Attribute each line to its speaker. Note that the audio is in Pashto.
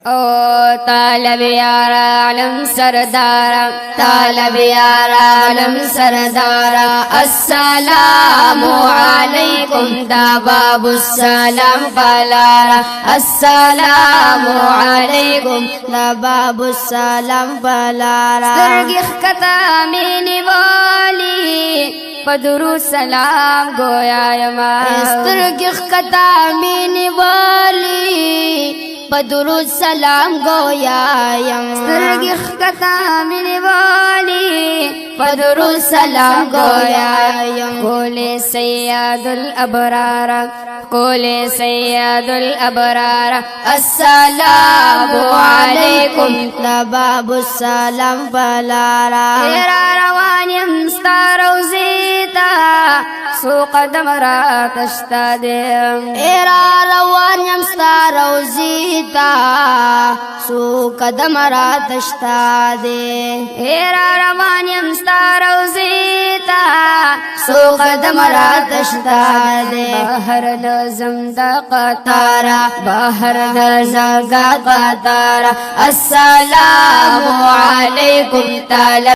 Speaker 1: او طالب یار عالم سردارا طالب یار عالم سردارا السلام علیکم دا باب السلام پلارا السلام علیکم دا باب السلام پلارا سترگی خکتا مینی والی پدرو سلام گویا یما سترگی خکتا مینی والی پدرو سلام گویا یم سترگی خکتا مینی والی پدرو سلام گویا یم کول سید الابرار کول سید الابرار السلام علیکم لباب السلام بلارا تیرا روان یم ستا روزیتا سو قدم را تشتا دیم تیرا روان یم ستا روزیتا سو قدم را تشتا دے تیرا روان یم ستا روزیتا سو قدم را تشتا دے باہر نظم دا قطارا باہر نظم دا قطارا السلام علیکم تعالی